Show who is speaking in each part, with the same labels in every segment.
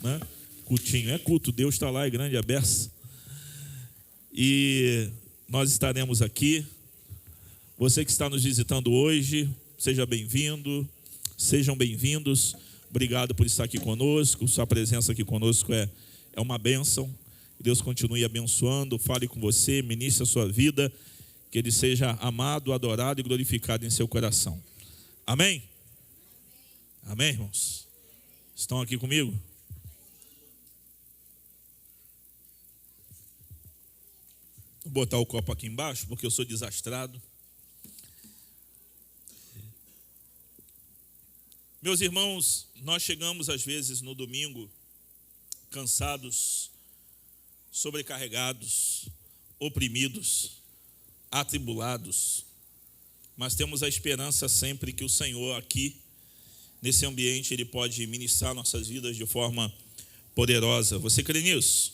Speaker 1: né? Cultinho, é culto, Deus está lá, é grande a beça. E nós estaremos aqui. Você que está nos visitando hoje, seja bem-vindo, sejam bem-vindos. Obrigado por estar aqui conosco, sua presença aqui conosco é uma bênção. Deus continue abençoando, fale com você, ministre a sua vida, que Ele seja amado, adorado e glorificado em seu coração. Amém? Amém, irmãos? Estão aqui comigo? Vou botar o copo aqui embaixo, porque eu sou desastrado. Meus irmãos, nós chegamos às vezes no domingo cansados, sobrecarregados, oprimidos, atribulados, mas temos a esperança sempre que o Senhor aqui, nesse ambiente, Ele pode ministrar nossas vidas de forma poderosa. Você crê nisso?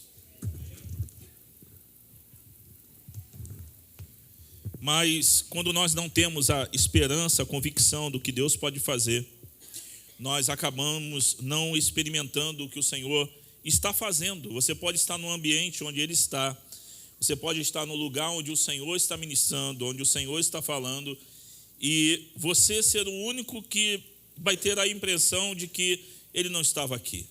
Speaker 1: Mas quando nós não temos a esperança, a convicção do que Deus pode fazer, nós acabamos não experimentando o que o Senhor está fazendo. Você pode estar no ambiente onde Ele está, você pode estar no lugar onde o Senhor está ministrando, onde o Senhor está falando, e você ser o único que vai ter a impressão de que Ele não estava aqui.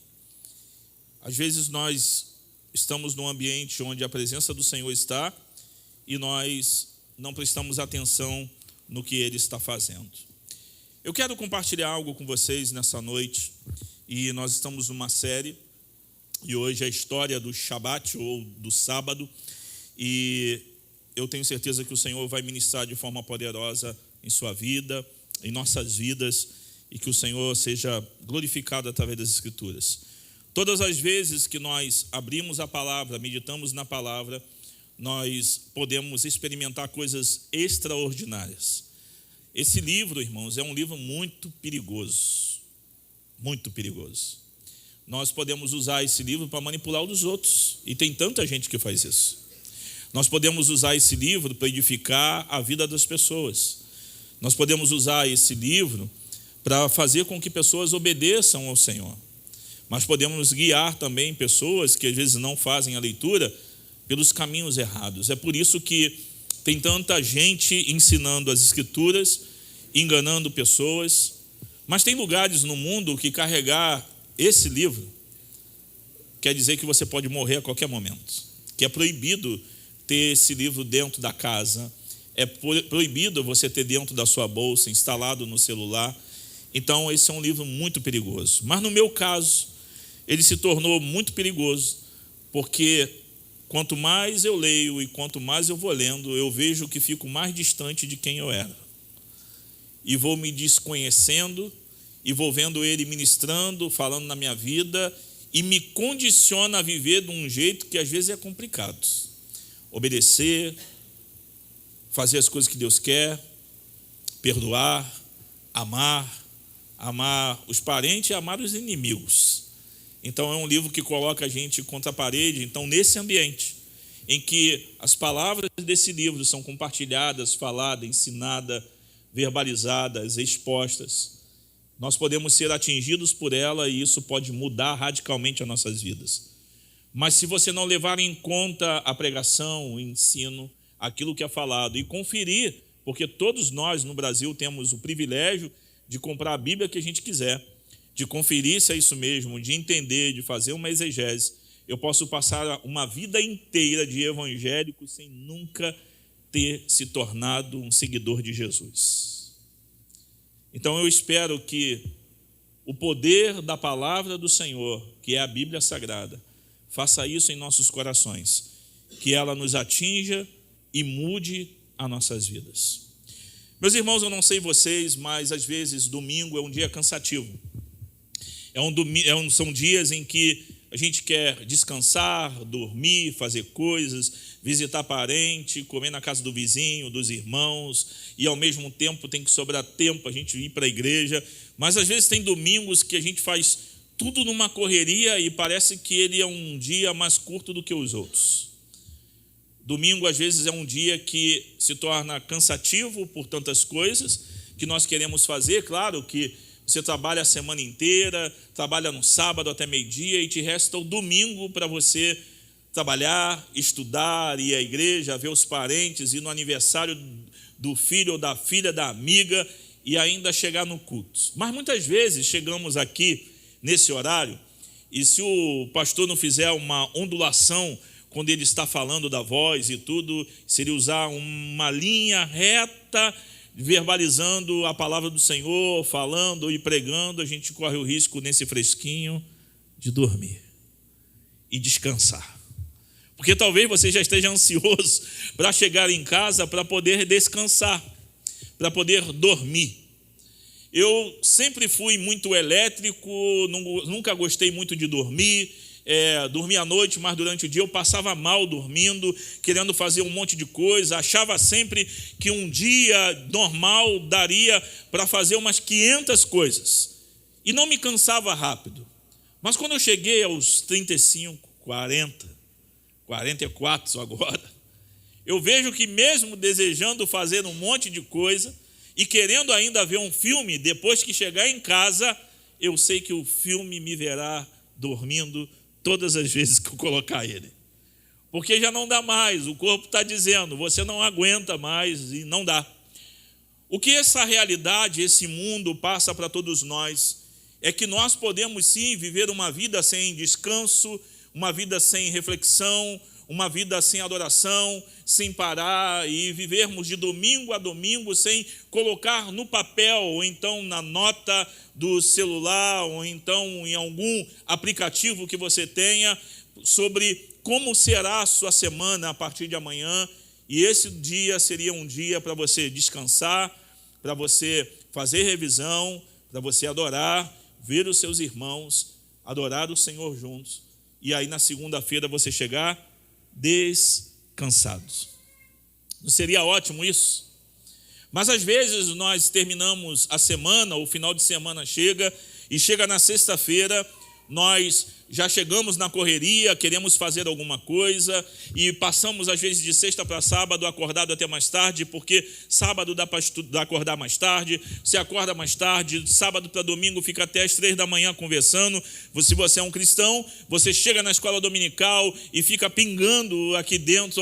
Speaker 1: Às vezes nós estamos num ambiente onde a presença do Senhor está e nós não prestamos atenção no que Ele está fazendo. Eu quero compartilhar algo com vocês nessa noite, e nós estamos numa série, e hoje é a história do Shabat, ou do sábado, e eu tenho certeza que o Senhor vai ministrar de forma poderosa em sua vida, em nossas vidas, e que o Senhor seja glorificado através das Escrituras. Todas as vezes que nós abrimos a palavra, meditamos na palavra, nós podemos experimentar coisas extraordinárias. Esse livro, irmãos, é um livro muito perigoso. Muito perigoso. Nós podemos usar esse livro para manipular os outros. E tem tanta gente que faz isso. Nós podemos usar esse livro para edificar a vida das pessoas. Nós podemos usar esse livro para fazer com que pessoas obedeçam ao Senhor. Mas podemos guiar também pessoas que às vezes não fazem a leitura pelos caminhos errados. É por isso que tem tanta gente ensinando as Escrituras, enganando pessoas, mas tem lugares no mundo que carregar esse livro quer dizer que você pode morrer a qualquer momento, que é proibido ter esse livro dentro da casa, é proibido você ter dentro da sua bolsa, instalado no celular. Então esse é um livro muito perigoso. Mas no meu caso, ele se tornou muito perigoso, porque quanto mais eu leio e quanto mais eu vou lendo, eu vejo que fico mais distante de quem eu era. E vou me desconhecendo, e vou vendo Ele ministrando, falando na minha vida, e me condiciona a viver de um jeito que às vezes é complicado. Obedecer, fazer as coisas que Deus quer, perdoar, amar os parentes e amar os inimigos. Então é um livro que coloca a gente contra a parede. Então, nesse ambiente em que as palavras desse livro são compartilhadas, faladas, ensinadas, verbalizadas, expostas, nós podemos ser atingidos por ela, e isso pode mudar radicalmente as nossas vidas. Mas se você não levar em conta a pregação, o ensino, aquilo que é falado, e conferir, porque todos nós no Brasil temos o privilégio de comprar a Bíblia que a gente quiser, de conferir se é isso mesmo, de entender, de fazer uma exegese. Eu posso passar uma vida inteira de evangélico sem nunca ter se tornado um seguidor de Jesus. Então eu espero que o poder da palavra do Senhor, que é a Bíblia Sagrada, faça isso em nossos corações, que ela nos atinja e mude as nossas vidas. Meus irmãos, eu não sei vocês, mas às vezes domingo é um dia cansativo. São dias em que a gente quer descansar, dormir, fazer coisas, visitar parente, comer na casa do vizinho, dos irmãos, e ao mesmo tempo tem que sobrar tempo a gente ir para a igreja. Mas às vezes tem domingos que a gente faz tudo numa correria e parece que ele é um dia mais curto do que os outros. Domingo às vezes é um dia que se torna cansativo por tantas coisas que nós queremos fazer. Claro que Você trabalha a semana inteira, trabalha no sábado até meio-dia e te resta o domingo para você trabalhar, estudar, ir à igreja, ver os parentes, ir no aniversário do filho ou da filha da amiga e ainda chegar no culto. Mas muitas vezes chegamos aqui nesse horário e se o pastor não fizer uma ondulação quando ele está falando da voz e tudo, se ele usar uma linha reta, verbalizando a palavra do Senhor, falando e pregando, a gente corre o risco nesse fresquinho de dormir e descansar. Porque talvez você já esteja ansioso para chegar em casa para poder descansar, para poder dormir. Eu sempre fui muito elétrico, nunca gostei muito de dormir, dormia à noite, mas durante o dia eu passava mal dormindo, querendo fazer um monte de coisa, achava sempre que um dia normal daria para fazer umas 500 coisas, e não me cansava rápido. Mas quando eu cheguei aos 35, 40, 44 agora, eu vejo que mesmo desejando fazer um monte de coisa e querendo ainda ver um filme, depois que chegar em casa, eu sei que o filme me verá dormindo todas as vezes que eu colocar ele. Porque já não dá mais, o corpo está dizendo, você não aguenta mais e não dá. O que essa realidade, esse mundo passa para todos nós, é que nós podemos sim viver uma vida sem descanso, uma vida sem reflexão, uma vida sem adoração, sem parar e vivermos de domingo a domingo sem colocar no papel ou então na nota do celular ou então em algum aplicativo que você tenha sobre como será a sua semana a partir de amanhã. E esse dia seria um dia para você descansar, para você fazer revisão, para você adorar, ver os seus irmãos, adorar o Senhor juntos. E aí na segunda-feira você chegar descansados. Não seria ótimo isso? Mas às vezes nós terminamos a semana, o final de semana chega, e chega na sexta-feira, nós já chegamos na correria, queremos fazer alguma coisa, e passamos às vezes de sexta para sábado, acordado até mais tarde, porque sábado dá para acordar mais tarde, você acorda mais tarde, sábado para domingo fica até as 3 da manhã conversando. Se você é um cristão, você chega na escola dominical e fica pingando aqui dentro,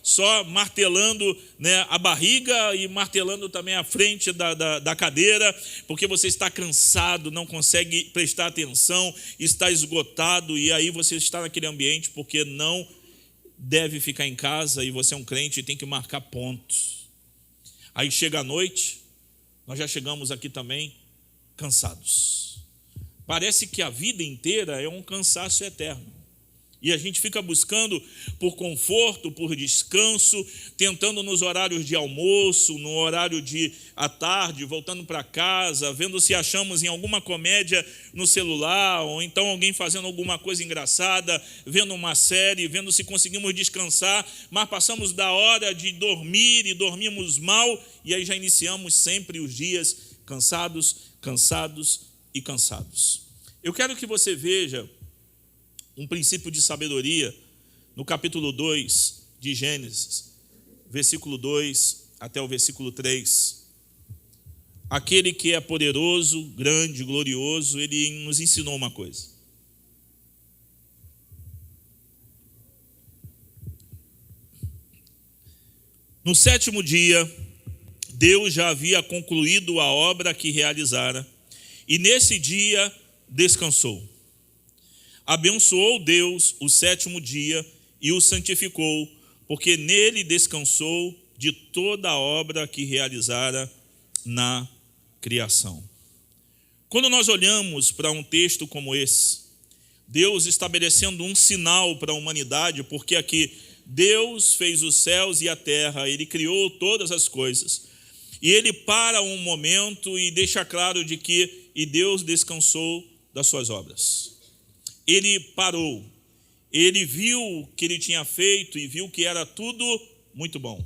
Speaker 1: só martelando, né, a barriga e martelando também a frente da cadeira, porque você está cansado, não consegue prestar atenção, está esgotado, e aí você está naquele ambiente porque não deve ficar em casa e você é um crente e tem que marcar pontos. Aí chega a noite, nós já chegamos aqui também cansados. Parece que a vida inteira é um cansaço eterno. E a gente fica buscando por conforto, por descanso, tentando nos horários de almoço, no horário de à tarde, voltando para casa, vendo se achamos em alguma comédia no celular, ou então alguém fazendo alguma coisa engraçada, vendo uma série, vendo se conseguimos descansar, mas passamos da hora de dormir e dormimos mal, e aí já iniciamos sempre os dias cansados, cansados e cansados. Eu quero que você veja um princípio de sabedoria no capítulo 2 de Gênesis, versículo 2 até o versículo 3. Aquele que é poderoso, grande, glorioso, ele nos ensinou uma coisa. No 7º dia, Deus já havia concluído a obra que realizara, e nesse dia descansou. Abençoou Deus o 7º dia e o santificou, porque nele descansou de toda a obra que realizara na criação. Quando nós olhamos para um texto como esse, Deus estabelecendo um sinal para a humanidade, porque aqui Deus fez os céus e a terra, Ele criou todas as coisas, e Ele para um momento e deixa claro de que Deus descansou das suas obras. Ele parou, ele viu o que ele tinha feito e viu que era tudo muito bom,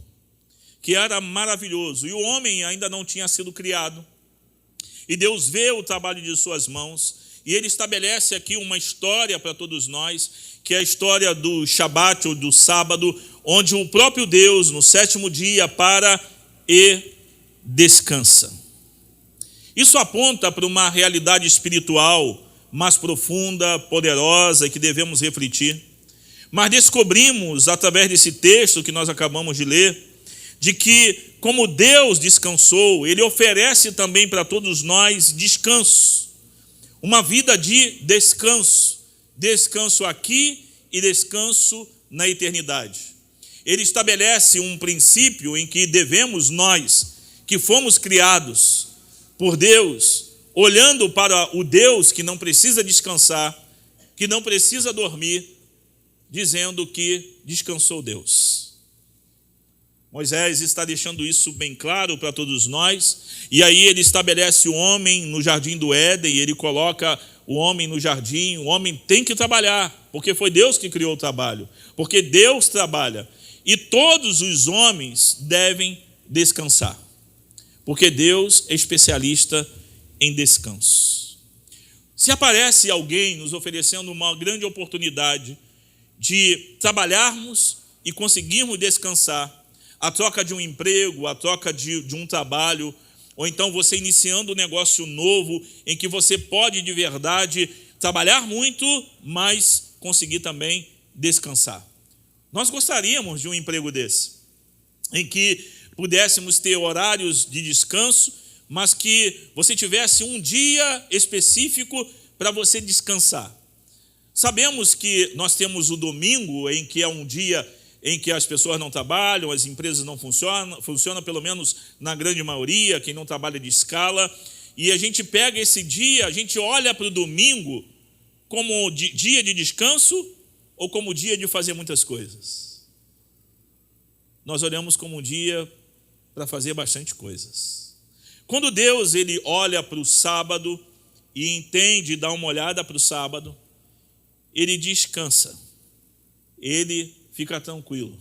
Speaker 1: que era maravilhoso, e o homem ainda não tinha sido criado, e Deus vê o trabalho de suas mãos, e ele estabelece aqui uma história para todos nós, que é a história do Shabat, ou do sábado, onde o próprio Deus, no 7º dia, para e descansa. Isso aponta para uma realidade espiritual mais profunda, poderosa, que devemos refletir. Mas descobrimos, através desse texto que nós acabamos de ler, de que, como Deus descansou, Ele oferece também para todos nós descanso. Uma vida de descanso. Descanso aqui e descanso na eternidade. Ele estabelece um princípio em que devemos nós, que fomos criados por Deus, olhando para o Deus que não precisa descansar, que não precisa dormir, dizendo que descansou Deus. Moisés está deixando isso bem claro para todos nós, e aí ele estabelece o homem no jardim do Éden, e ele coloca o homem no jardim. O homem tem que trabalhar, porque foi Deus que criou o trabalho, porque Deus trabalha, e todos os homens devem descansar, porque Deus é especialista em descanso. Se aparece alguém nos oferecendo uma grande oportunidade de trabalharmos e conseguirmos descansar, a troca de um emprego, a troca de um trabalho, ou então você iniciando um negócio novo, em que você pode de verdade trabalhar muito, mas conseguir também descansar. Nós gostaríamos de um emprego desse, em que pudéssemos ter horários de descanso, mas que você tivesse um dia específico para você descansar. Sabemos que nós temos o domingo, em que é um dia em que as pessoas não trabalham, as empresas não funcionam pelo menos na grande maioria, quem não trabalha de escala, e a gente pega esse dia, a gente olha para o domingo como dia de descanso ou como dia de fazer muitas coisas? Nós olhamos como um dia para fazer bastante coisas. Quando Deus ele olha para o sábado e entende, dá uma olhada para o sábado, ele descansa, ele fica tranquilo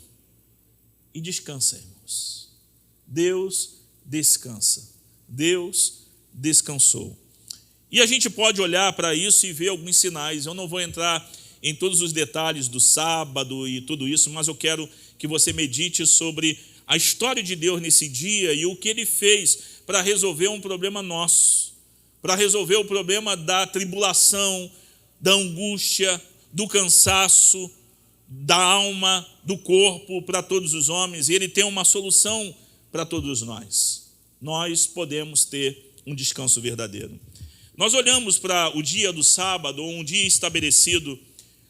Speaker 1: e descansa, irmãos. Deus descansa, Deus descansou. E a gente pode olhar para isso e ver alguns sinais. Eu não vou entrar em todos os detalhes do sábado e tudo isso, mas eu quero que você medite sobre a história de Deus nesse dia e o que Ele fez para resolver um problema nosso, para resolver o problema da tribulação, da angústia, do cansaço, da alma, do corpo, para todos os homens. E Ele tem uma solução para todos nós. Nós podemos ter um descanso verdadeiro. Nós olhamos para o dia do sábado, ou um dia estabelecido,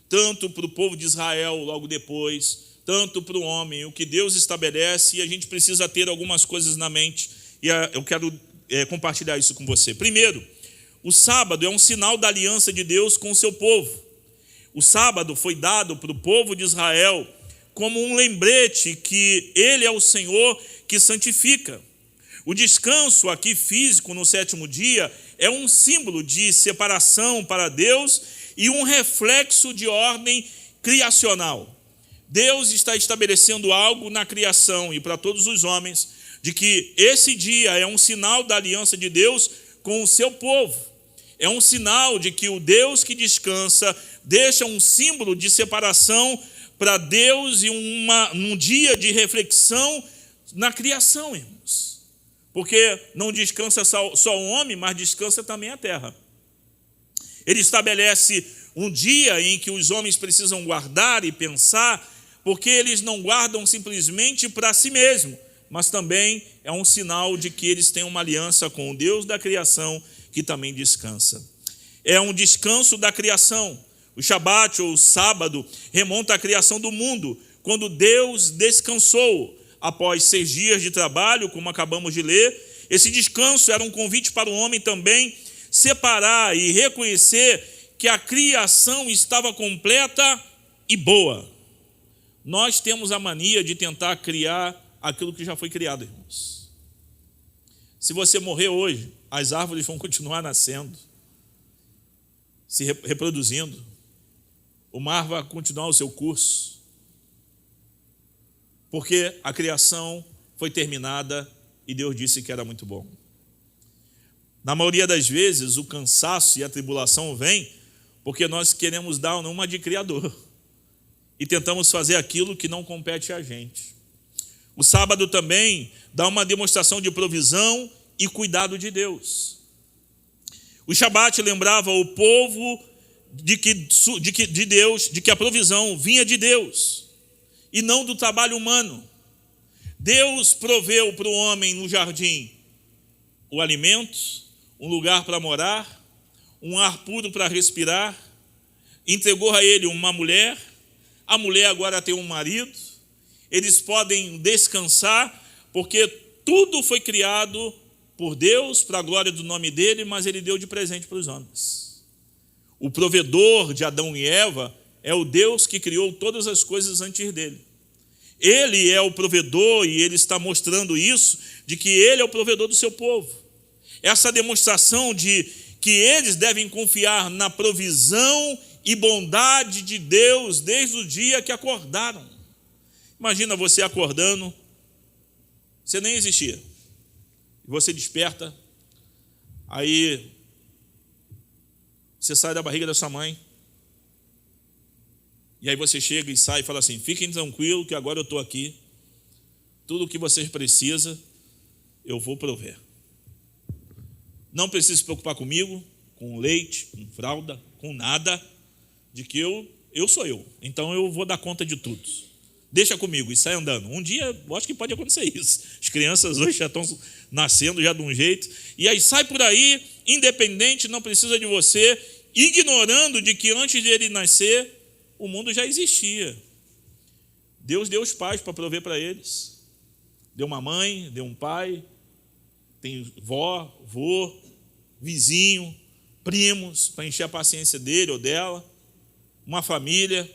Speaker 1: tanto para o povo de Israel logo depois, tanto para o homem, o que Deus estabelece, e a gente precisa ter algumas coisas na mente, e eu quero compartilhar isso com você. Primeiro, o sábado é um sinal da aliança de Deus com o seu povo. O sábado foi dado para o povo de Israel como um lembrete que Ele é o Senhor que santifica. O descanso aqui físico no sétimo dia é um símbolo de separação para Deus e um reflexo de ordem criacional. Deus está estabelecendo algo na criação e para todos os homens, de que esse dia é um sinal da aliança de Deus com o seu povo. É um sinal de que o Deus que descansa deixa um símbolo de separação para Deus e um dia de reflexão na criação, irmãos. Porque não descansa só o homem, mas descansa também a terra. Ele estabelece um dia em que os homens precisam guardar e pensar, porque eles não guardam simplesmente para si mesmos, mas também é um sinal de que eles têm uma aliança com o Deus da criação, que também descansa. É um descanso da criação. O Shabat, ou o sábado, remonta à criação do mundo, quando Deus descansou após 6 dias de trabalho, como acabamos de ler. Esse descanso era um convite para o homem também separar e reconhecer que a criação estava completa e boa. Nós temos a mania de tentar criar aquilo que já foi criado, irmãos. Se você morrer hoje, as árvores vão continuar nascendo, se reproduzindo. O mar vai continuar o seu curso, porque a criação foi terminada e Deus disse que era muito bom. Na maioria das vezes, o cansaço e a tribulação vêm porque nós queremos dar uma de criador e tentamos fazer aquilo que não compete a gente. O sábado também dá uma demonstração de provisão e cuidado de Deus. O Shabat lembrava o povo de que a provisão vinha de Deus e não do trabalho humano. Deus proveu para o homem no jardim o alimento, um lugar para morar, um ar puro para respirar, entregou a ele uma mulher, a mulher agora tem um marido, eles podem descansar, porque tudo foi criado por Deus, para a glória do nome dele, mas ele deu de presente para os homens. O provedor de Adão e Eva é o Deus que criou todas as coisas antes dele. Ele é o provedor e ele está mostrando isso, de que ele é o provedor do seu povo. Essa demonstração de que eles devem confiar na provisão e bondade de Deus desde o dia que acordaram. Imagina você acordando, você nem existia. Você desperta, aí você sai da barriga da sua mãe, e aí você chega e sai e fala assim: fiquem tranquilos que agora eu estou aqui, tudo o que vocês precisam, eu vou prover. Não precisa se preocupar comigo, com leite, com fralda, com nada, de que eu sou eu, então eu vou dar conta de tudo. Deixa comigo e sai andando. Um dia, eu acho que pode acontecer isso. As crianças hoje já estão nascendo já de um jeito. E aí sai por aí, independente, não precisa de você, ignorando de que antes de ele nascer, o mundo já existia. Deus deu os pais para prover para eles. Deu uma mãe, deu um pai, tem vó, vô, vizinho, primos, para encher a paciência dele ou dela, uma família.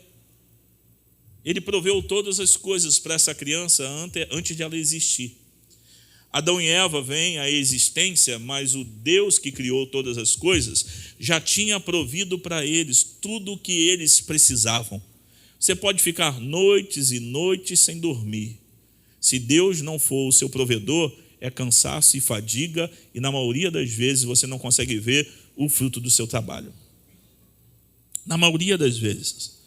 Speaker 1: Ele proveu todas as coisas para essa criança antes de ela existir. Adão e Eva vêm à existência, mas o Deus que criou todas as coisas já tinha provido para eles tudo o que eles precisavam. Você pode ficar noites e noites sem dormir. Se Deus não for o seu provedor, é cansaço e fadiga, e na maioria das vezes você não consegue ver o fruto do seu trabalho. Na maioria das vezes.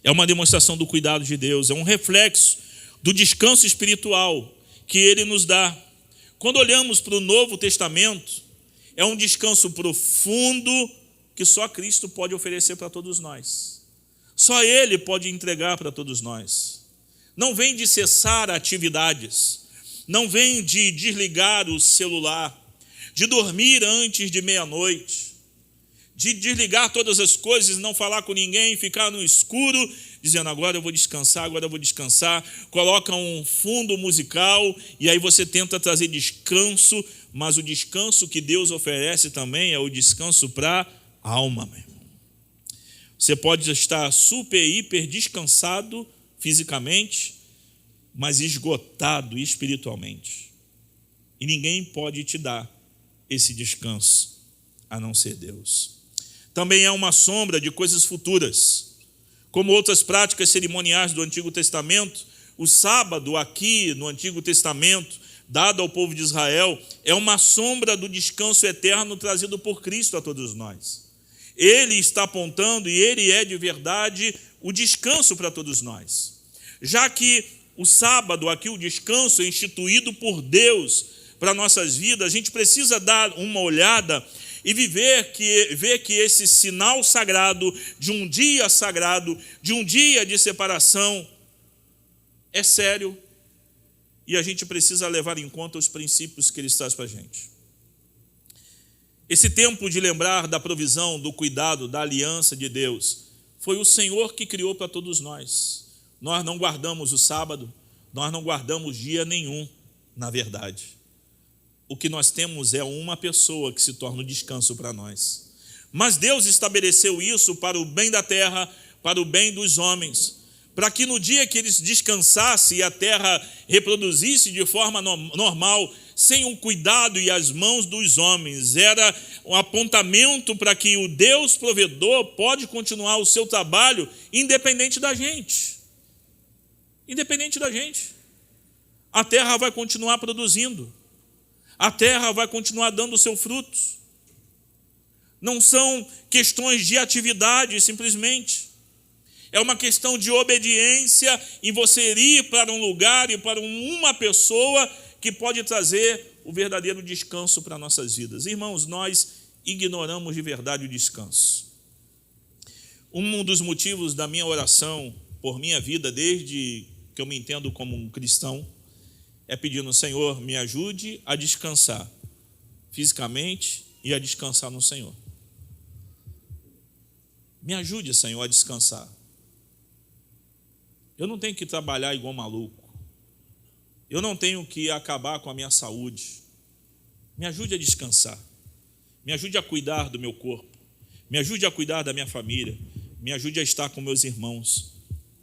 Speaker 1: É uma demonstração do cuidado de Deus, é um reflexo do descanso espiritual que Ele nos dá. Quando olhamos para o Novo Testamento, é um descanso profundo que só Cristo pode oferecer para todos nós. Só Ele pode entregar para todos nós. Não vem de cessar atividades, não vem de desligar o celular, de dormir antes de meia-noite, de desligar todas as coisas, não falar com ninguém, ficar no escuro, dizendo: agora eu vou descansar, agora eu vou descansar. Coloca um fundo musical e aí você tenta trazer descanso, mas o descanso que Deus oferece também é o descanso para a alma, meu irmão. Você pode estar super, hiper descansado fisicamente, mas esgotado espiritualmente. E ninguém pode te dar esse descanso, a não ser Deus. Também é uma sombra de coisas futuras. Como outras práticas cerimoniais do Antigo Testamento, o sábado aqui no Antigo Testamento, dado ao povo de Israel, é uma sombra do descanso eterno trazido por Cristo a todos nós. Ele está apontando, e Ele é de verdade, o descanso para todos nós. Já que o sábado aqui, o descanso é instituído por Deus para nossas vidas, a gente precisa dar uma olhada e ver que esse sinal sagrado, de um dia sagrado, de um dia de separação, é sério, e a gente precisa levar em conta os princípios que ele traz para a gente. Esse tempo de lembrar da provisão, do cuidado, da aliança de Deus, foi o Senhor que criou para todos nós. Nós não guardamos o sábado, nós não guardamos dia nenhum, na verdade. O que nós temos é uma pessoa que se torna o descanso para nós. Mas Deus estabeleceu isso para o bem da terra, para o bem dos homens, para que no dia que eles descansassem e a terra reproduzisse de forma normal, sem o cuidado e as mãos dos homens, era um apontamento para que o Deus provedor pode continuar o seu trabalho independente da gente. Independente da gente. A terra vai continuar produzindo. A terra vai continuar dando o seu fruto. Não são questões de atividade, simplesmente. É uma questão de obediência em você ir para um lugar e para uma pessoa que pode trazer o verdadeiro descanso para nossas vidas. Irmãos, nós ignoramos de verdade o descanso. Um dos motivos da minha oração por minha vida, desde que eu me entendo como um cristão, é pedindo: Senhor, me ajude a descansar fisicamente e a descansar no Senhor. Me ajude, Senhor, a descansar. Eu não tenho que trabalhar igual maluco. Eu não tenho que acabar com a minha saúde. Me ajude a descansar. Me ajude a cuidar do meu corpo. Me ajude a cuidar da minha família. Me ajude a estar com meus irmãos.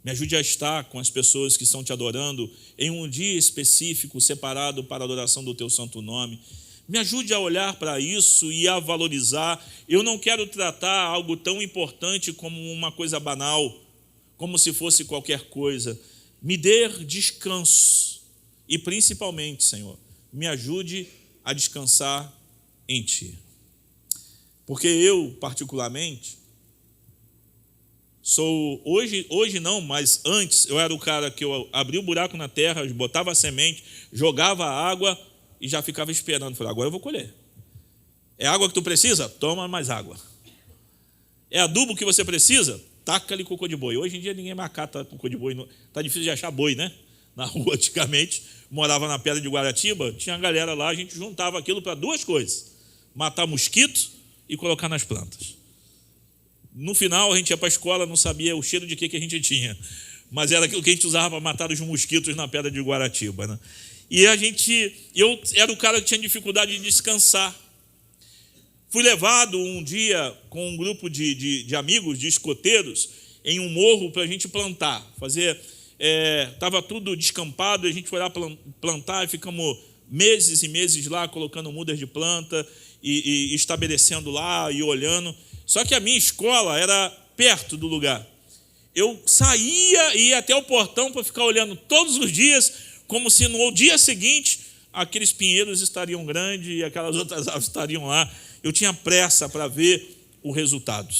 Speaker 1: Me ajude a estar com as pessoas que estão te adorando em um dia específico, separado para a adoração do teu santo nome. Me ajude a olhar para isso e a valorizar. Eu não quero tratar algo tão importante como uma coisa banal, como se fosse qualquer coisa. Me dê descanso. E principalmente, Senhor, me ajude a descansar em Ti. Porque eu, particularmente, sou, hoje não, mas antes, eu era o cara que eu abria o buraco na terra, botava a semente, jogava a água e já ficava esperando. Falei: agora eu vou colher. É água que tu precisa? Toma mais água. É adubo que você precisa? Taca-lhe cocô de boi. Hoje em dia ninguém mais cata cocô de boi. Está difícil de achar boi, né? Na rua, antigamente, morava na Pedra de Guaratiba, tinha a galera lá, a gente juntava aquilo para duas coisas: matar mosquito e colocar nas plantas. No final, a gente ia para a escola, não sabia o cheiro de que a gente tinha, mas era aquilo que a gente usava para matar os mosquitos na Pedra de Guaratiba, né? E eu era o cara que tinha dificuldade de descansar. Fui levado um dia com um grupo de amigos, de escoteiros, em um morro para a gente plantar. Estava tudo descampado, a gente foi lá plantar e ficamos meses e meses lá, colocando mudas de planta e estabelecendo lá e olhando. Só que a minha escola era perto do lugar. Eu saía e ia até o portão para ficar olhando todos os dias, como se no dia seguinte aqueles pinheiros estariam grandes e aquelas outras árvores estariam lá. Eu tinha pressa para ver o resultado.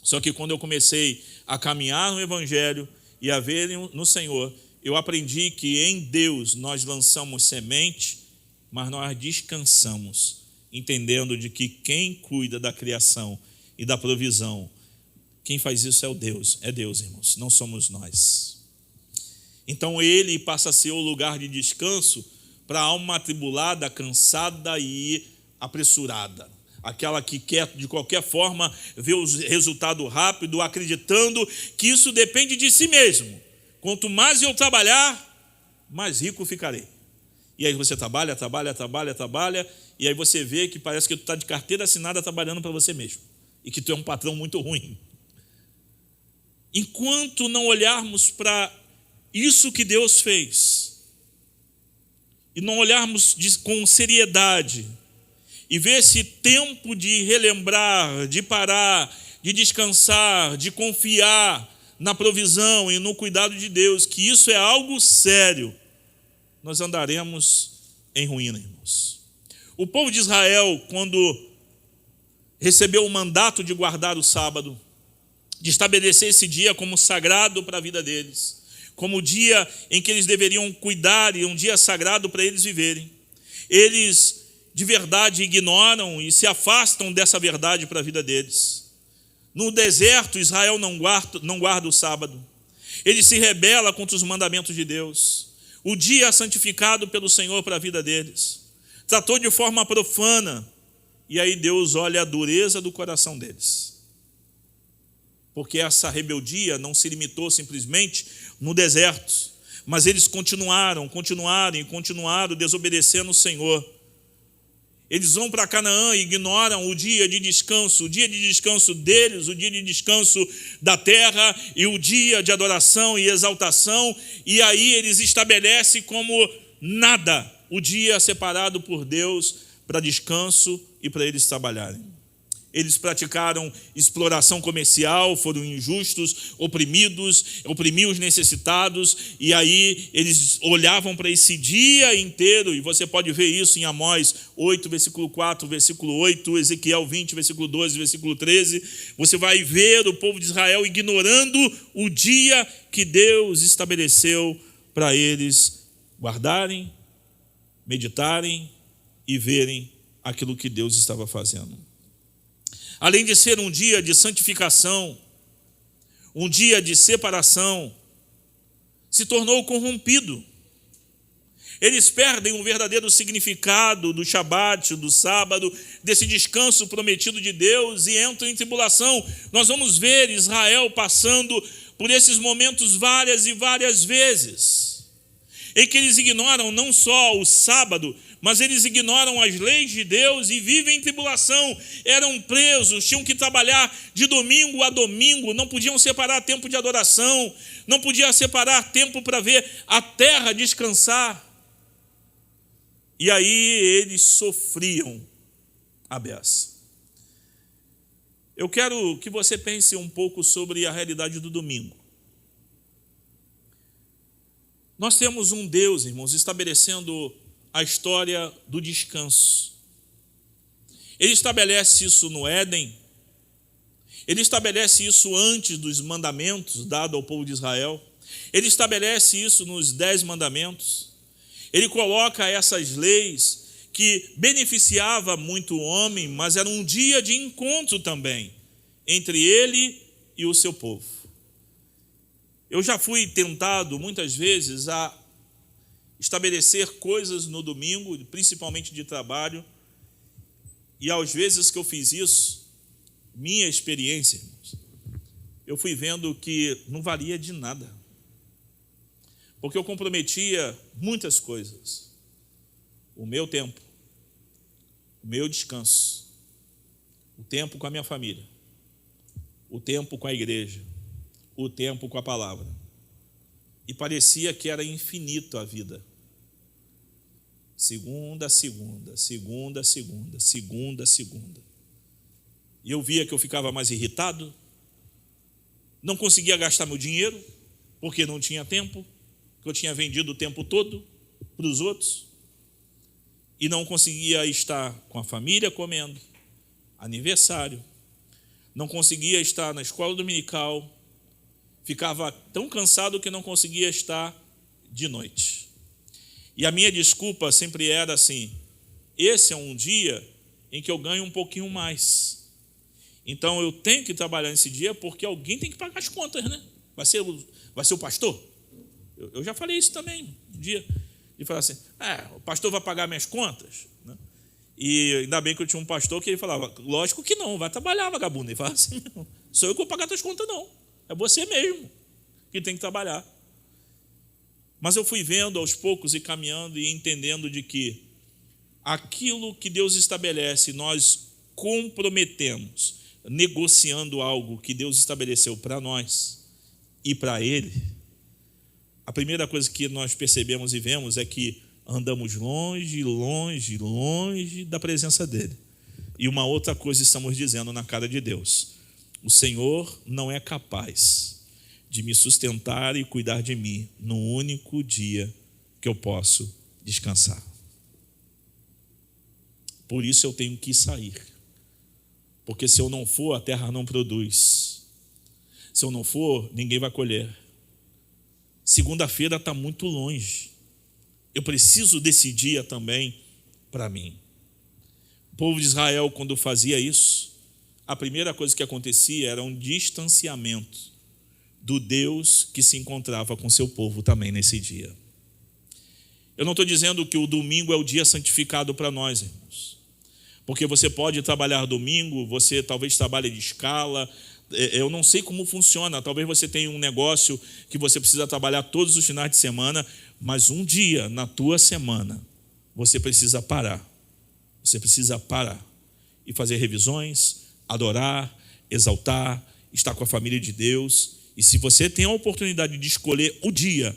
Speaker 1: Só que quando eu comecei a caminhar no Evangelho e a ver no Senhor, eu aprendi que em Deus nós lançamos semente, mas nós descansamos, entendendo de que quem cuida da criação e da provisão, quem faz isso é Deus, irmãos, não somos nós. Então ele passa a ser o lugar de descanso para a alma atribulada, cansada e apressurada. Aquela que quer, de qualquer forma, ver o resultado rápido, acreditando que isso depende de si mesmo. Quanto mais eu trabalhar, mais rico ficarei. E aí você trabalha, e aí você vê que parece que tu está de carteira assinada trabalhando para você mesmo. E que tu é um patrão muito ruim. Enquanto não olharmos para isso que Deus fez, e não olharmos com seriedade, e ver esse tempo de relembrar, de parar, de descansar, de confiar na provisão e no cuidado de Deus, que isso é algo sério, nós andaremos em ruína, irmãos. O povo de Israel, quando recebeu o mandato de guardar o sábado, de estabelecer esse dia como sagrado para a vida deles, como o dia em que eles deveriam cuidar e um dia sagrado para eles viverem, eles de verdade ignoram e se afastam dessa verdade para a vida deles. No deserto, Israel não guarda o sábado. Ele se rebela contra os mandamentos de Deus. O dia santificado pelo Senhor para a vida deles. Tratou de forma profana. E aí Deus olha a dureza do coração deles. Porque essa rebeldia não se limitou simplesmente no deserto. Mas eles continuaram desobedecendo o Senhor. Eles vão para Canaã e ignoram o dia de descanso deles, o dia de descanso da terra e o dia de adoração e exaltação, e aí eles estabelecem como nada o dia separado por Deus para descanso e para eles trabalharem. Eles praticaram exploração comercial, foram injustos, oprimiam os necessitados, e aí eles olhavam para esse dia inteiro, e você pode ver isso em Amós 8, versículo 4, versículo 8, Ezequiel 20, versículo 12, versículo 13. Você vai ver o povo de Israel ignorando o dia que Deus estabeleceu para eles guardarem, meditarem e verem aquilo que Deus estava fazendo. além de ser um dia de santificação, um dia de separação, se tornou corrompido. Eles perdem o verdadeiro significado do Shabat, do sábado, desse descanso prometido de Deus, e entram em tribulação. Nós vamos ver Israel passando por esses momentos várias e várias vezes, em que eles ignoram não só o sábado, mas eles ignoram as leis de Deus e vivem em tribulação. Eram presos, tinham que trabalhar de domingo a domingo, não podiam separar tempo de adoração, não podiam separar tempo para ver a terra descansar. E aí eles sofriam a beça. Eu quero que você pense um pouco sobre a realidade do domingo. Nós temos um Deus, irmãos, estabelecendo a história do descanso. Ele estabelece isso no Éden. Ele estabelece isso antes dos mandamentos dados ao povo de Israel. Ele estabelece isso nos 10 mandamentos. Ele coloca essas leis que beneficiava muito o homem, mas era um dia de encontro também entre ele e o seu povo. Eu já fui tentado muitas vezes a estabelecer coisas no domingo, principalmente de trabalho, e às vezes que eu fiz isso, minha experiência, irmãos, eu fui vendo que não valia de nada. Porque eu comprometia muitas coisas. O meu tempo, o meu descanso, o tempo com a minha família, o tempo com a igreja, o tempo com a palavra. E parecia que era infinito a vida. Segunda a segunda, segunda a segunda, segunda a segunda. E eu via que eu ficava mais irritado, não conseguia gastar meu dinheiro, porque não tinha tempo, que eu tinha vendido o tempo todo para os outros, e não conseguia estar com a família comendo, aniversário, não conseguia estar na escola dominical, ficava tão cansado que não conseguia estar de noite. E a minha desculpa sempre era assim: esse é um dia em que eu ganho um pouquinho mais, então eu tenho que trabalhar nesse dia porque alguém tem que pagar as contas, né? Vai ser o pastor? Eu já falei isso também um dia, de falar assim: o pastor vai pagar minhas contas, né? E ainda bem que eu tinha um pastor que ele falava: lógico que não, vai trabalhar, vagabundo. Ele falava assim: não, sou eu que vou pagar tuas contas, não, é você mesmo que tem que trabalhar. Mas eu fui vendo aos poucos e caminhando e entendendo de que aquilo que Deus estabelece, nós comprometemos, negociando algo que Deus estabeleceu para nós e para Ele. A primeira coisa que nós percebemos e vemos é que andamos longe, longe, longe da presença dEle. E uma outra coisa estamos dizendo na cara de Deus: o Senhor não é capaz de me sustentar e cuidar de mim no único dia que eu posso descansar. Por isso eu tenho que sair. Porque se eu não for, a terra não produz. Se eu não for, ninguém vai colher. Segunda-feira está muito longe. Eu preciso desse dia também para mim. O povo de Israel, quando fazia isso, a primeira coisa que acontecia era um distanciamento do Deus que se encontrava com seu povo também nesse dia. Eu não estou dizendo que o domingo é o dia santificado para nós, irmãos. Porque você pode trabalhar domingo, você talvez trabalhe de escala. Eu não sei como funciona, talvez você tenha um negócio que você precisa trabalhar todos os finais de semana, mas um dia na tua semana você precisa parar. Você precisa parar e fazer revisões, adorar, exaltar, estar com a família de Deus. E se você tem a oportunidade de escolher o dia,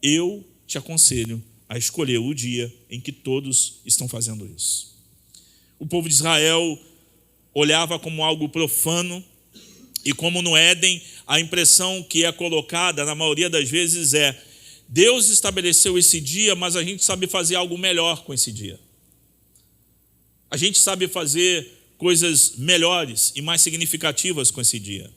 Speaker 1: eu te aconselho a escolher o dia em que todos estão fazendo isso. O povo de Israel olhava como algo profano, e como no Éden, a impressão que é colocada, na maioria das vezes, é: Deus estabeleceu esse dia, mas a gente sabe fazer algo melhor com esse dia. A gente sabe fazer coisas melhores e mais significativas com esse dia.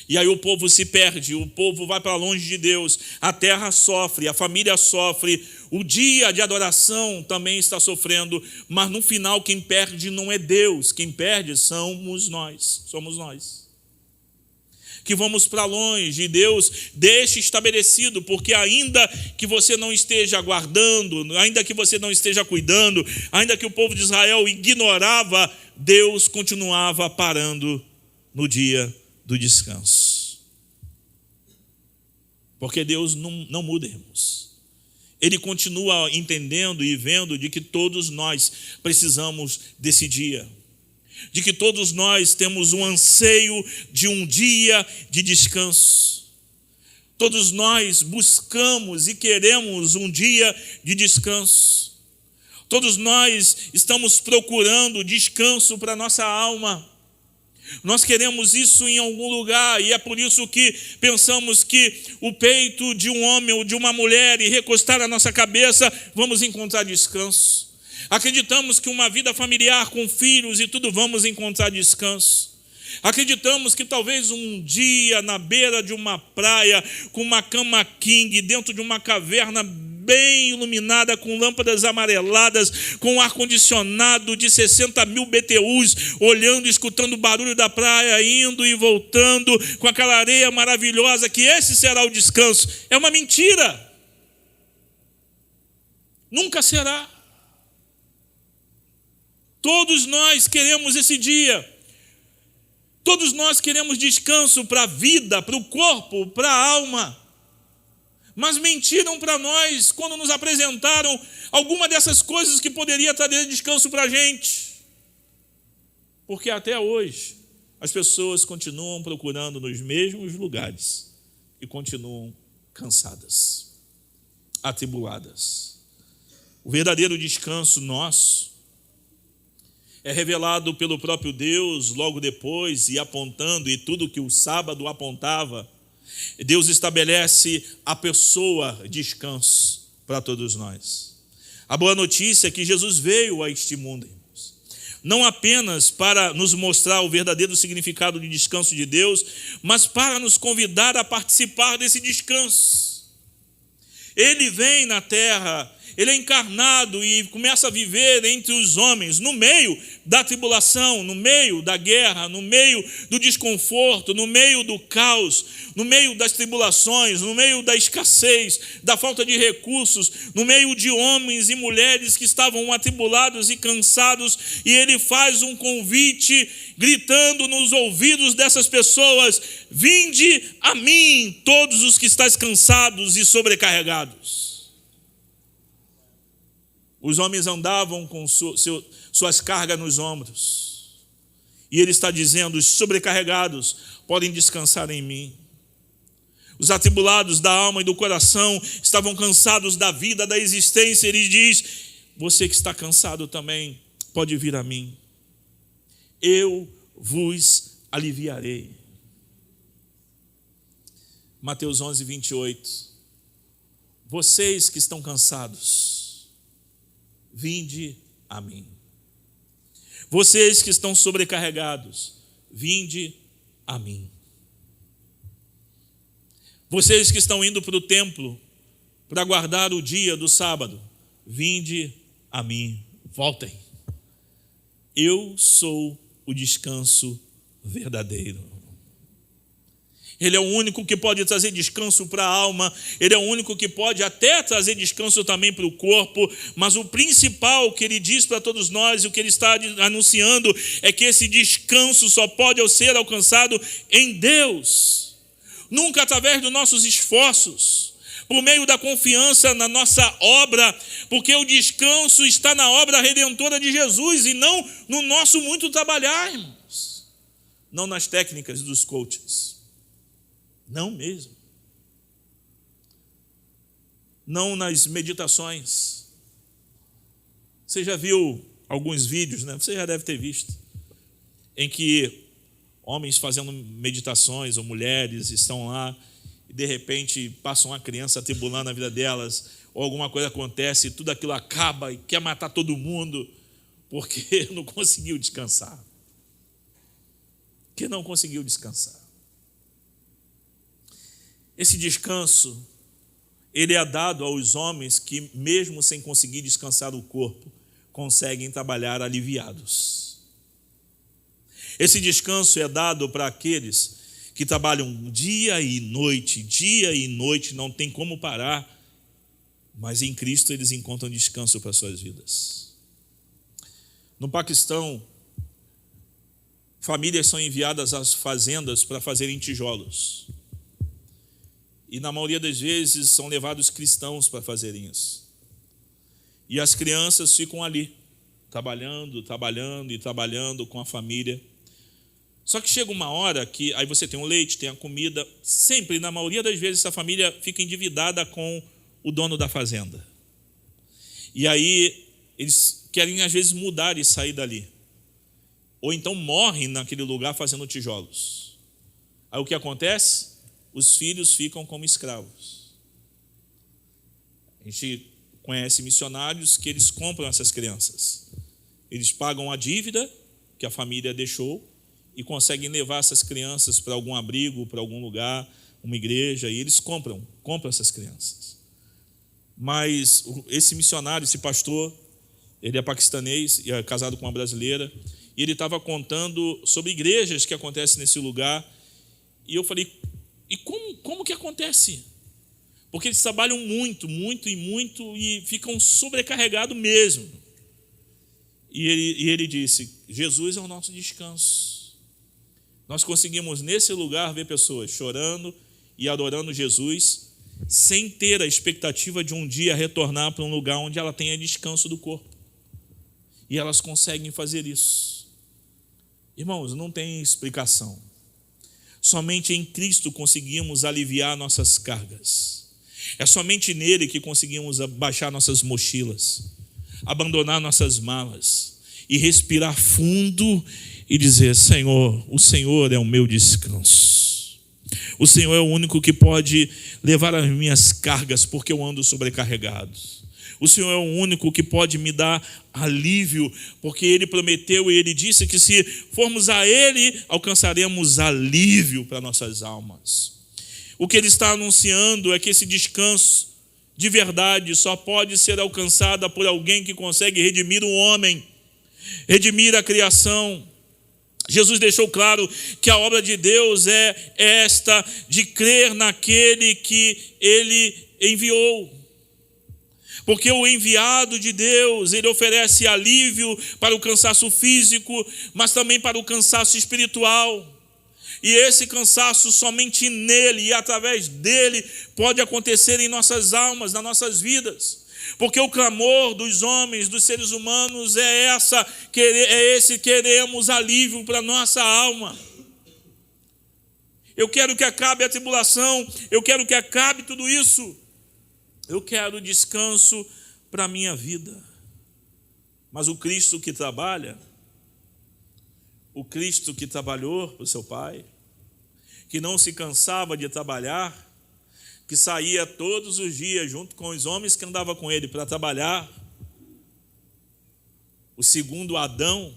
Speaker 1: E aí o povo se perde, o povo vai para longe de Deus, a terra sofre, a família sofre, o dia de adoração também está sofrendo, mas no final quem perde não é Deus, quem perde somos nós. Que vamos para longe, e Deus deixa estabelecido, porque ainda que você não esteja aguardando, ainda que você não esteja cuidando, ainda que o povo de Israel ignorava, Deus continuava parando no dia do descanso. Porque Deus não muda, irmãos. Ele continua entendendo e vendo de que todos nós precisamos desse dia, de que todos nós temos um anseio de um dia de descanso. Todos nós buscamos e queremos um dia de descanso. Todos nós estamos procurando descanso para a nossa alma. Nós queremos isso em algum lugar, e é por isso que pensamos que o peito de um homem ou de uma mulher e recostar a nossa cabeça, vamos encontrar descanso. Acreditamos que uma vida familiar com filhos e tudo, vamos encontrar descanso. Acreditamos que talvez um dia na beira de uma praia, com uma cama king, dentro de uma caverna bem iluminada, com lâmpadas amareladas, com ar-condicionado de 60 mil BTUs, olhando e escutando o barulho da praia, indo e voltando, com aquela areia maravilhosa, que esse será o descanso. É uma mentira. Nunca será. Todos nós queremos esse dia. Todos nós queremos descanso para a vida, para o corpo, para a alma. Mas mentiram para nós quando nos apresentaram alguma dessas coisas que poderia trazer descanso para a gente. Porque até hoje as pessoas continuam procurando nos mesmos lugares e continuam cansadas, atribuladas. O verdadeiro descanso nosso é revelado pelo próprio Deus logo depois, e apontando, e tudo que o sábado apontava, Deus estabelece a pessoa descanso para todos nós. A boa notícia é que Jesus veio a este mundo, irmãos, não apenas para nos mostrar o verdadeiro significado de descanso de Deus, mas para nos convidar a participar desse descanso. Ele vem na terra, ele é encarnado e começa a viver entre os homens, no meio da tribulação, no meio da guerra, no meio do desconforto, no meio do caos, no meio das tribulações, no meio da escassez, da falta de recursos, no meio de homens e mulheres que estavam atribulados e cansados, e ele faz um convite, gritando nos ouvidos dessas pessoas: vinde a mim, todos os que estáis cansados e sobrecarregados. Os homens andavam com suas cargas nos ombros. E ele está dizendo: os sobrecarregados podem descansar em mim. Os atribulados da alma e do coração estavam cansados da vida, da existência. Ele diz: você que está cansado também pode vir a mim. Eu vos aliviarei. Mateus 11, 28. Vocês que estão cansados, vinde a mim. Vocês que estão sobrecarregados, vinde a mim. Vocês que estão indo para o templo para guardar o dia do sábado, vinde a mim. Voltem. Eu sou o descanso verdadeiro. Ele é o único que pode trazer descanso para a alma, ele é o único que pode até trazer descanso também para o corpo, mas o principal que ele diz para todos nós, e o que ele está anunciando, é que esse descanso só pode ser alcançado em Deus, nunca através dos nossos esforços, por meio da confiança na nossa obra, porque o descanso está na obra redentora de Jesus e não no nosso muito trabalhar, irmãos, não nas técnicas dos coaches. Não mesmo. Não nas meditações. Você já viu alguns vídeos, né? Você já deve ter visto, em que homens fazendo meditações ou mulheres estão lá e de repente passa uma criança atribulando a vida delas, ou alguma coisa acontece e tudo aquilo acaba e quer matar todo mundo porque não conseguiu descansar. Que não conseguiu descansar. Esse descanso, ele é dado aos homens que, mesmo sem conseguir descansar o corpo, conseguem trabalhar aliviados. Esse descanso é dado para aqueles que trabalham dia e noite, não tem como parar, mas em Cristo eles encontram descanso para suas vidas. No Paquistão, famílias são enviadas às fazendas para fazerem tijolos. E na maioria das vezes são levados cristãos para fazerem isso. E as crianças ficam ali, trabalhando com a família. Só que chega uma hora que aí você tem o leite, tem a comida. Sempre, na maioria das vezes, essa família fica endividada com o dono da fazenda. E aí eles querem, às vezes, mudar e sair dali. Ou então morrem naquele lugar fazendo tijolos. Aí o que acontece? Os filhos ficam como escravos. A gente conhece missionários que eles compram essas crianças. Eles pagam a dívida que a família deixou e conseguem levar essas crianças para algum abrigo, para algum lugar, uma igreja, e eles compram essas crianças. Mas esse missionário, esse pastor, ele é paquistanês e é casado com uma brasileira, e ele estava contando sobre igrejas que acontecem nesse lugar, e eu falei, e como que acontece? Porque eles trabalham muito e ficam sobrecarregados mesmo. E ele disse, Jesus é o nosso descanso. Nós conseguimos nesse lugar ver pessoas chorando e adorando Jesus, sem ter a expectativa de um dia retornar para um lugar onde ela tenha descanso do corpo. E elas conseguem fazer isso. Irmãos, não tem explicação. Somente em Cristo conseguimos aliviar nossas cargas. É somente nele que conseguimos baixar nossas mochilas, abandonar nossas malas e respirar fundo e dizer, Senhor, o Senhor é o meu descanso. O Senhor é o único que pode levar as minhas cargas, porque eu ando sobrecarregado. O Senhor é o único que pode me dar alívio, porque Ele prometeu e Ele disse que se formos a Ele, alcançaremos alívio para nossas almas. O que Ele está anunciando é que esse descanso de verdade só pode ser alcançado por alguém que consegue redimir o homem, redimir a criação. Jesus deixou claro que a obra de Deus é esta, de crer naquele que Ele enviou. Porque o enviado de Deus, ele oferece alívio para o cansaço físico, mas também para o cansaço espiritual. E esse cansaço somente nele e através dele pode acontecer em nossas almas, nas nossas vidas. Porque o clamor dos homens, dos seres humanos é esse queremos alívio para a nossa alma. Eu quero que acabe a tribulação, eu quero que acabe tudo isso. Eu quero descanso para a minha vida. Mas o Cristo que trabalha, o Cristo que trabalhou para o seu Pai, que não se cansava de trabalhar, que saía todos os dias junto com os homens que andavam com ele para trabalhar, o segundo Adão,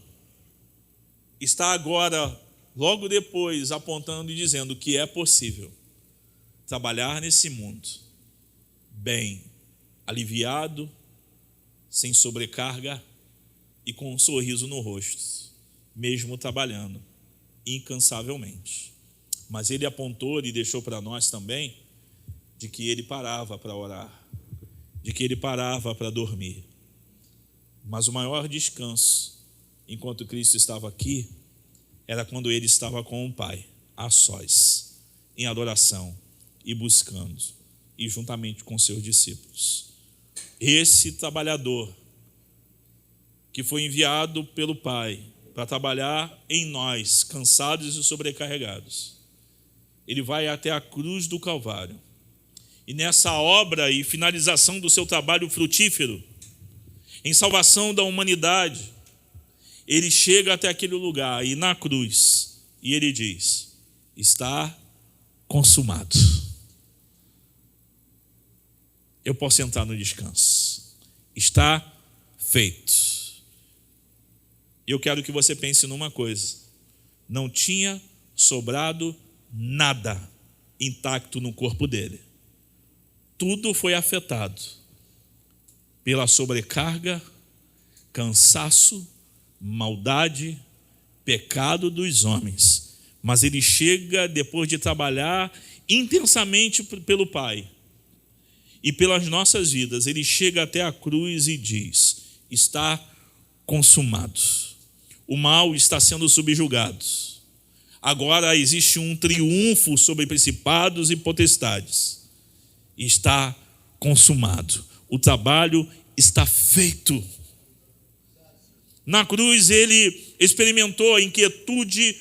Speaker 1: está agora, logo depois, apontando e dizendo que é possível trabalhar nesse mundo bem, aliviado, sem sobrecarga e com um sorriso no rosto, mesmo trabalhando incansavelmente. Mas ele apontou e deixou para nós também de que ele parava para orar, de que ele parava para dormir. Mas o maior descanso, enquanto Cristo estava aqui, era quando ele estava com o Pai, a sós, em adoração e buscando, e juntamente com seus discípulos. Esse trabalhador que foi enviado pelo Pai para trabalhar em nós, cansados e sobrecarregados, ele vai até a cruz do Calvário. E nessa obra e finalização do seu trabalho frutífero, em salvação da humanidade, ele chega até aquele lugar e na cruz, e ele diz, está consumado. Eu posso entrar no descanso. Está feito. Eu quero que você pense numa coisa. Não tinha sobrado nada intacto no corpo dele. Tudo foi afetado pela sobrecarga, cansaço, maldade, pecado dos homens. Mas ele chega, depois de trabalhar intensamente pelo Pai e pelas nossas vidas, ele chega até a cruz e diz: está consumado. O mal está sendo subjugado. Agora existe um triunfo sobre principados e potestades. Está consumado. O trabalho está feito. Na cruz ele experimentou a inquietude,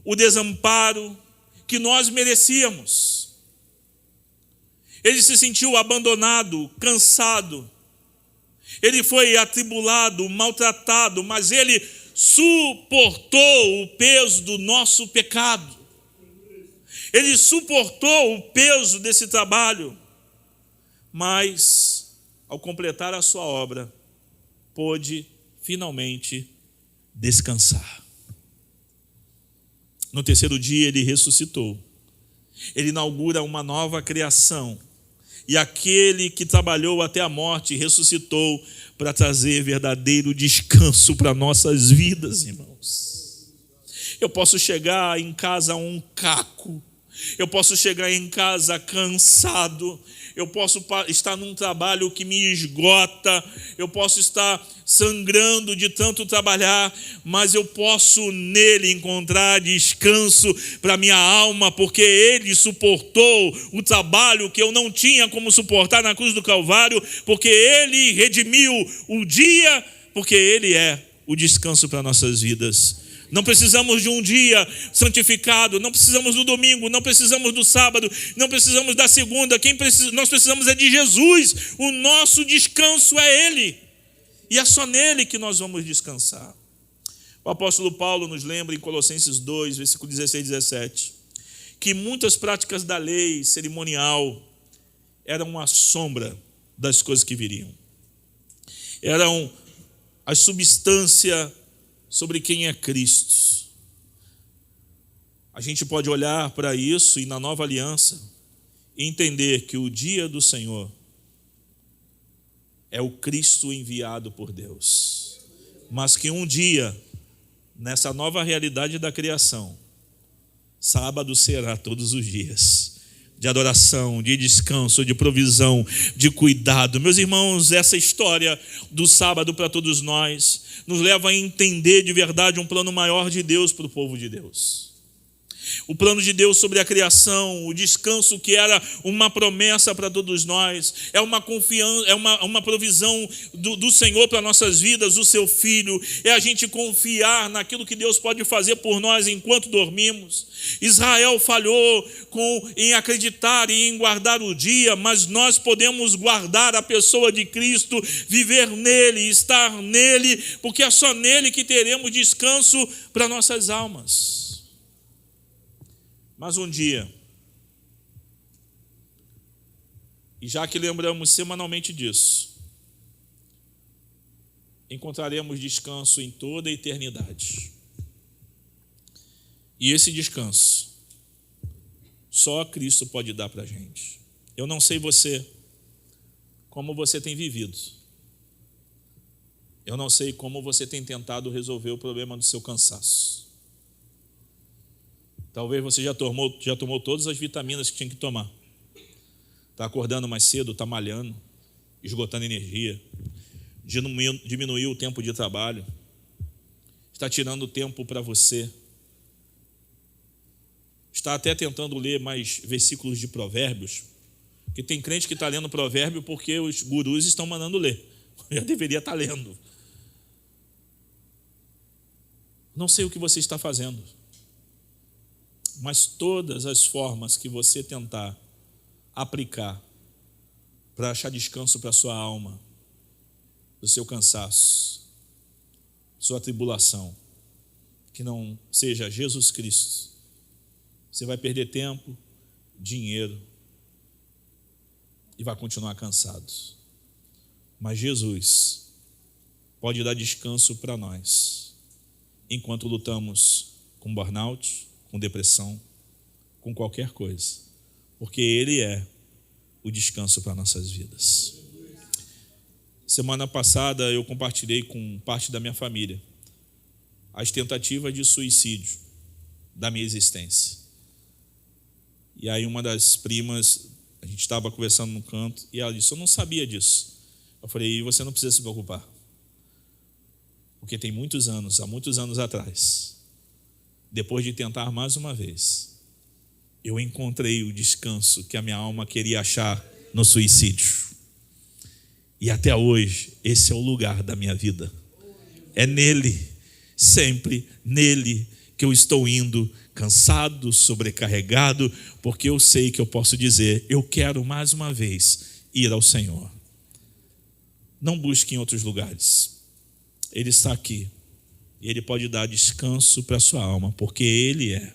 Speaker 1: o desamparo que nós merecíamos. Ele se sentiu abandonado, cansado. Ele foi atribulado, maltratado, mas ele suportou o peso do nosso pecado. Ele suportou o peso desse trabalho. Mas, ao completar a sua obra, pôde finalmente descansar. No terceiro dia ele ressuscitou. Ele inaugura uma nova criação. E aquele que trabalhou até a morte ressuscitou para trazer verdadeiro descanso para nossas vidas, irmãos. Eu posso chegar em casa um caco. Eu posso chegar em casa cansado. Eu posso estar num trabalho que me esgota. Eu posso estar sangrando de tanto trabalhar, mas eu posso nele encontrar descanso para minha alma, porque ele suportou o trabalho que eu não tinha como suportar na cruz do Calvário, porque ele redimiu o dia, porque ele é o descanso para nossas vidas. Não precisamos de um dia santificado, não precisamos do domingo, não precisamos do sábado, não precisamos da segunda. Nós precisamos é de Jesus. O nosso descanso é Ele. E é só nele que nós vamos descansar. O apóstolo Paulo nos lembra em Colossenses 2, versículo 16 e 17, que muitas práticas da lei cerimonial eram uma sombra das coisas que viriam. Eram a substância sobre quem é Cristo. A gente pode olhar para isso e na nova aliança entender que o dia do Senhor é o Cristo enviado por Deus. Mas que um dia, nessa nova realidade da criação, sábado será todos os dias de adoração, de descanso, de provisão, de cuidado. Meus irmãos, essa história do sábado para todos nós nos leva a entender de verdade um plano maior de Deus para o povo de Deus. O plano de Deus sobre a criação, o descanso que era uma promessa para todos nós, é uma confiança, é uma provisão do Senhor para nossas vidas, o seu Filho, é a gente confiar naquilo que Deus pode fazer por nós enquanto dormimos. Israel falhou em acreditar e em guardar o dia, mas nós podemos guardar a pessoa de Cristo, viver nele, estar nele, porque é só nele que teremos descanso para nossas almas. Mas um dia, e já que lembramos semanalmente disso, encontraremos descanso em toda a eternidade. E esse descanso, só Cristo pode dar para a gente. Eu não sei você, como você tem vivido. Eu não sei como você tem tentado resolver o problema do seu cansaço. Talvez você já tomou todas as vitaminas que tinha que tomar. Está acordando mais cedo, está malhando, esgotando energia, diminuiu o tempo de trabalho, está tirando tempo para você, está até tentando ler mais versículos de provérbios, que tem crente que está lendo provérbio porque os gurus estão mandando ler. Já deveria estar lendo. Não sei o que você está fazendo, mas todas as formas que você tentar aplicar para achar descanso para a sua alma, do seu cansaço, sua tribulação, que não seja Jesus Cristo, você vai perder tempo, dinheiro e vai continuar cansado. Mas Jesus pode dar descanso para nós, enquanto lutamos com burnout, com depressão, com qualquer coisa. porque Ele é o descanso para nossas vidas. Semana passada eu compartilhei com parte da minha família as tentativas de suicídio da minha existência. E aí uma das primas, a gente estava conversando no canto, e ela disse: eu não sabia disso. Eu falei: e você não precisa se preocupar, porque tem muitos anos, há muitos anos atrás, depois de tentar mais uma vez, eu encontrei o descanso que a minha alma queria achar no suicídio. E até hoje, esse é o lugar da minha vida. É nele, sempre nele, que eu estou indo, cansado, sobrecarregado, porque eu sei que eu posso dizer: eu quero mais uma vez ir ao Senhor. Não busque em outros lugares. Ele está aqui. E Ele pode dar descanso para a sua alma, porque Ele é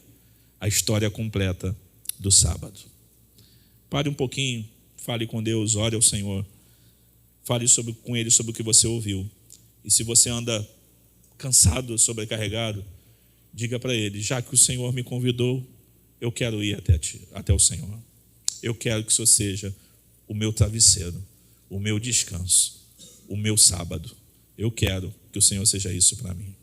Speaker 1: a história completa do sábado. Pare um pouquinho, fale com Deus, ore ao Senhor. Fale com Ele sobre o que você ouviu. E se você anda cansado, sobrecarregado, diga para Ele: já que o Senhor me convidou, eu quero ir até o Senhor. Eu quero que o Senhor seja o meu travesseiro, o meu descanso, o meu sábado. Eu quero que o Senhor seja isso para mim.